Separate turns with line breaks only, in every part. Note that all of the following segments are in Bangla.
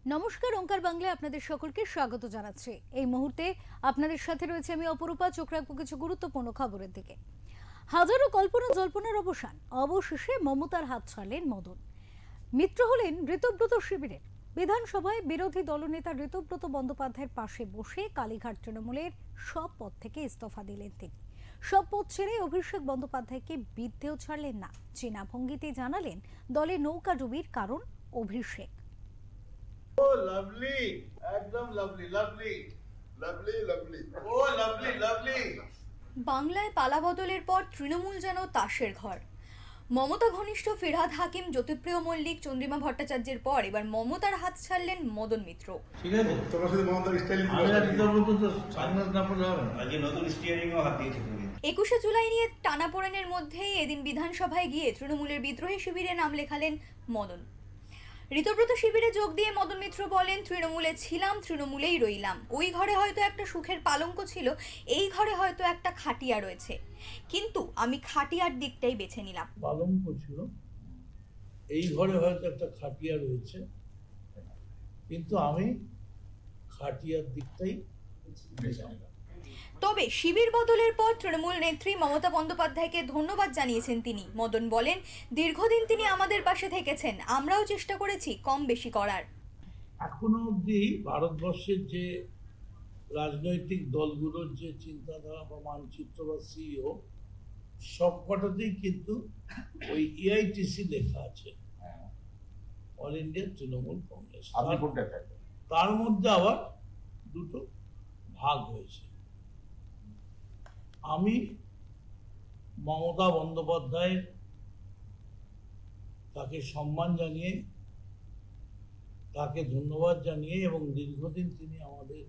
নমস্কার, ওঙ্কার বাংলায় আপনাদের সকলকে স্বাগত জানাচ্ছি। এই মুহূর্তে আপনাদের সাথে রয়েছে আমি অপরূপা। চোখ রাখবো কিছু গুরুত্বপূর্ণ খবরের দিকে। হাজারো কল্পনা জল্পনার অবসান, অবশেষে মমতার হাত ছাড়লেন মদন মিত্র। হলেন ঋতব্রত শিবিরের। বিধানসভায় বিরোধী দলনেতা ঋতব্রত বন্দ্যোপাধ্যায়ের পাশে বসে কালীঘাট তৃণমূলের সব পদ থেকে ইস্তফা দিলেন তিনি। সব পদ ছেড়ে অভিষেক বন্দ্যোপাধ্যায়কে বিদ্ধেও ছাড়লেন না। চীনা ভঙ্গিতে জানালেন দলে নৌকা ডুবির কারণ অভিষেক।
Oh, lovely. একদম lovely, lovely. Lovely, lovely. Oh, lovely, lovely.
বাংলায় পালাবদলের পর তৃণমূল যেন তাসের ঘর। মমতা ঘনিষ্ঠ ফিরহাদ হাকিম, জ্যোতিপ্রিয় মল্লিক, চন্দ্রিমা ভট্টাচার্যের পর এবার মমতার হাত ছাড়লেন মদন মিত্র।
ঠিক আছে,
তোমার সাথে মমতার স্টাইল
আজকে নতুন স্টিয়ারিংও হাত দিয়েছে।
21শে জুলাই নিয়ে টানাপোড়েনের মধ্যেই এদিন বিধানসভায় গিয়ে তৃণমূলের বিদ্রোহী শিবিরে নাম লেখালেন মদন। ঋতব্রত শিবিরে যোগ দিয়ে মদন মিত্র বলেন, তৃণমূলে ছিলাম, তৃণমূলেই রইলাম। ওই ঘরে হয়তো একটা সুখের পালঙ্ক ছিল, এই ঘরে হয়তো একটা খাটিয়া রয়েছে, কিন্তু আমি খাটিয়ার দিকটাই বেছে নিলাম।
পালঙ্ক ছিল, এই ঘরে হয়তো একটা খাটিয়া রয়েছে, কিন্তু আমি খাটিয়ার দিকটাই বেছে নিলাম।
তবে শিবির বদলের পর তৃণমূল নেত্রী মমতা বন্দ্যোপাধ্যায়কে ধন্যবাদ জানিয়েছেন তিনি। মদন বলেন, দীর্ঘদিন তিনি আমাদের পাশে থেকেছেন, আমরাও চেষ্টা করেছি কম বেশি করার।
এখনো অবধি ভারতবর্ষের যে রাজনৈতিক দলগুলোর যে চিন্তাধারা বা মানচিত্র বা সিইও সবকটাতেই কিন্তু ওই এআইটিসি লেখা আছে, অল ইন্ডিয়া তৃণমূল কংগ্রেস। তার মধ্যে আবার দুটো ভাগ হয়েছে। আমি মমতা বন্দ্যোপাধ্যায়ের তাকে সম্মান জানিয়ে, তাকে ধন্যবাদ জানিয়ে, এবং দীর্ঘদিন তিনি আমাদের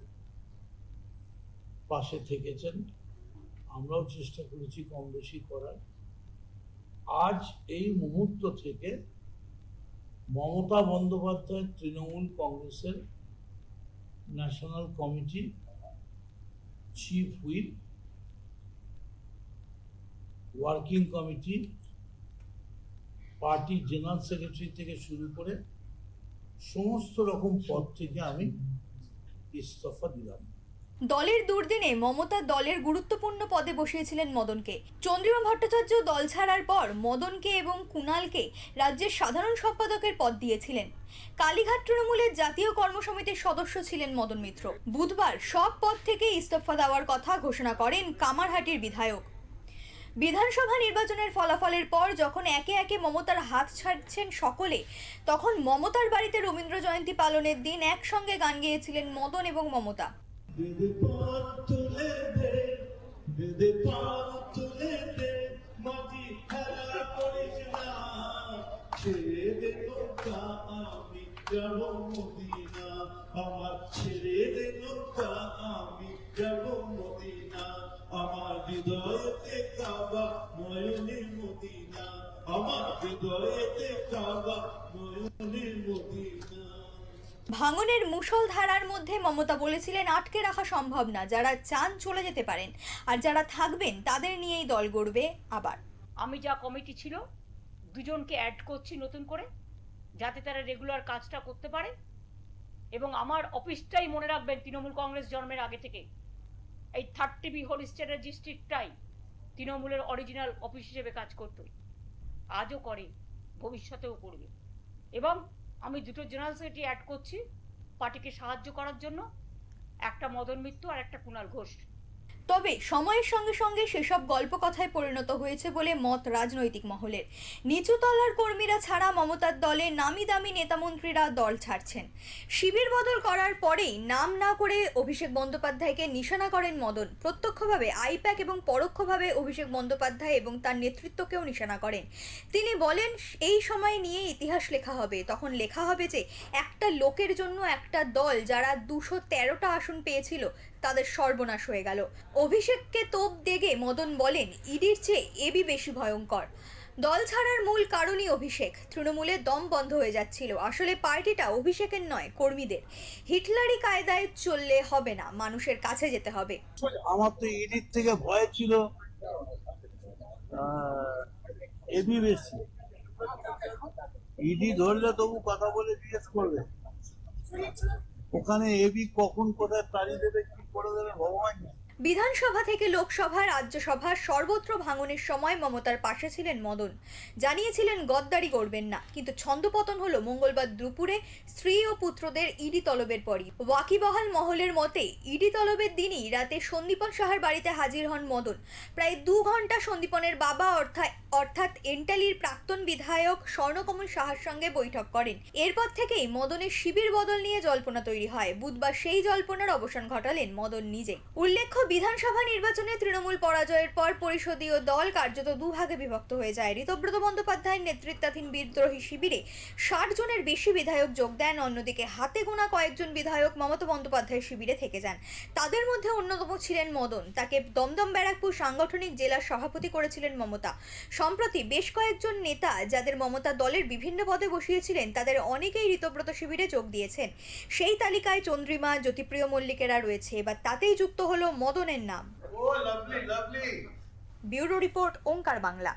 পাশে থেকেছেন, আমরাও চেষ্টা করেছি কম বেশি করার। আজ এই মুহূর্ত থেকে মমতা বন্দ্যোপাধ্যায় তৃণমূল কংগ্রেসের national committee, chief whip, working committee, party general secretary থেকে শুরু করে সমস্ত রকম পদ থেকে আমি ইস্তফা দিলাম।
দলের দুর্দিনে মমতা দলের গুরুত্বপূর্ণ পদে বসিয়েছিলেন মদনকে। চন্দ্রিমা ভট্টাচার্য দল ছাড়ার পর মদনকে এবং কুণালকে রাজ্যের সাধারণ সম্পাদকের পদ দিয়েছিলেন। কালীঘাট তৃণমূলের জাতীয় কর্মসমিতির সদস্য ছিলেন মদন মিত্র। বুধবার সব পদ থেকে ইস্তফা দেওয়ার কথা ঘোষণা করেন কামারহাটির বিধায়ক। বিধানসভা নির্বাচনের ফলাফলের পর যখন একে একে মমতার হাত ছাড়ছেন সকলে, তখন মমতার বাড়িতে রবীন্দ্র জয়ন্তী পালনের দিন একসঙ্গে গান গেয়েছিলেন মদন এবং মমতা।
বেদে পান তুলে দে, বেদে পান তুলে দে, মাটি খেলা করিস না, ছেড়ে দে নৌকা আমি যাব মদিনা, আমার ছেড়ে দে নৌকা আমি যাব মদিনা, আমার হৃদয়েতে কাবা নয়নের মদিনা, আমার হৃদয়েতে কাবা নয়নের মদিনা।
ভাঙনের মুষলধারার মধ্যে মমতা বলেছিলেন, আটকে রাখা সম্ভব না, যারা চান চলে যেতে পারেন, আর যারা থাকবেন তাদের নিয়েই দল গড়বে। আবার
আমি যা কমিটি ছিল দুজনকে অ্যাড করছি নতুন করে, যাতে তারা রেগুলার কাজটা করতে পারে। এবং আমার অফিসটাই মনে রাখবেন, তৃণমূল কংগ্রেস জন্মের আগে থেকে এই 30B হলিস্টারের ডিস্ট্রিক্টটাই তৃণমূলের অরিজিনাল অফিস হিসেবে কাজ করত, আজও করে, ভবিষ্যতেও করবে। এবং আমি দুটো জেনারেল সেক্রেটারি অ্যাড করছি পার্টিকে সাহায্য করার জন্য, একটা মদন মিত্র আর একটা কুণাল ঘোষ।
তবে সময়ের সঙ্গে সঙ্গে সেসব গল্প কথায় পরিণত হয়েছে বলে মত রাজনৈতিক মহলের। নিচু তলার কর্মীরা ছাড়া মমতার দলে নামি দামি নেতামন্ত্রীরা দল ছাড়ছেন। শিবির বদল করার পরেই নাম না করে অভিষেক বন্দ্যোপাধ্যায়কে নিশানা করেন মদন। প্রত্যক্ষভাবে আইপ্যাক এবং পরোক্ষভাবে অভিষেক বন্দ্যোপাধ্যায় এবং তার নেতৃত্বকেও নিশানা করেন। তিনি বলেন, এই সময় নিয়ে ইতিহাস লেখা হবে। তখন লেখা হবে যে একটা লোকের জন্য একটা দল যারা 213টা আসন পেয়েছিল তাদের সর্বনাশ হয়ে গেল। অভিষেককে তোপ দেগে মদন বলেন, ইডির চেয়ে এবি বেশি ভয়ঙ্কর। দল ছাড়ার মূল কারণই অভিষেক। তৃণমূলের দম বন্ধ হয়ে যাচ্ছিল। আসলে পার্টিটা অভিষেকের নয়, কর্মীদের। হিটলারি কায়দায় চললে হবে না, মানুষের কাছে যেতে হবে।
আমার তো ইডির থেকে ভয় ছিল এবি বেশি। ইডি ধরলে তবু কথা বলে জিজ্ঞেস করবে, ওখানে এবি কখন কোথায় তাড়ি দেবে কি করে দেবে ভগবান জানে।
বিধানসভা থেকে লোকসভা রাজ্যসভা সর্বত্র ভাঙনের সময় মমতার পাশে ছিলেন মদন। জানিয়েছিলেন গদ্দারি করবেন না, কিন্তু ছন্দপতন হলো মঙ্গলবার দুপুরে স্ত্রী ও পুত্রদের ইডি তলবের পরই। ওয়াকিবহাল মহলের মতে ইডি তলবের দিনই রাতে সন্দীপন সাহার বাড়িতে হাজির হন মদন। প্রায় 2 ঘন্টা সন্দীপনের বাবা অর্থাৎ এন্টালির প্রাক্তন বিধায়ক স্বর্ণকমল সাহার সঙ্গে বৈঠক করেন। এরপর থেকেই মদনের শিবির বদল নিয়ে জল্পনা তৈরি হয়। বুধবার সেই জল্পনার অবসান ঘটালেন মদন নিজে। উল্লেখ্য, বিধানসভা নির্বাচনে তৃণমূল পরাজয়ের পর পরিষদীয় দল কার্যত দুভাগে বিভক্ত হয়ে যায়। ঋতব্রত বন্দ্যোপাধ্যায়ের নেতৃত্বাধীন বিদ্রোহী শিবিরে 60 জনের বেশি বিধায়ক যোগ দেন। অন্যদিকে হাতে গোনা কয়েকজন বিধায়ক মমতা বন্দ্যোপাধ্যায়ের শিবিরে থেকে যান। তাদের মধ্যে অন্যতম ছিলেন মদন। তাকে দমদম ব্যারাকপুর সাংগঠনিক জেলার সভাপতি করেছিলেন মমতা। সম্প্রতি বেশ কয়েকজন নেতা যাদের মমতা দলের বিভিন্ন পদে বসিয়েছিলেন তাদের অনেকেই ঋতব্রত শিবিরে যোগ দিয়েছেন। সেই তালিকায় চন্দ্রিমা, জ্যোতিপ্রিয় মল্লিকেরা রয়েছে। এবার তাতেই যুক্ত হলো মদনের নাম।
ও লাভলি লাভলি
ব্যুরো রিপোর্ট, ওঙ্কার বাংলা।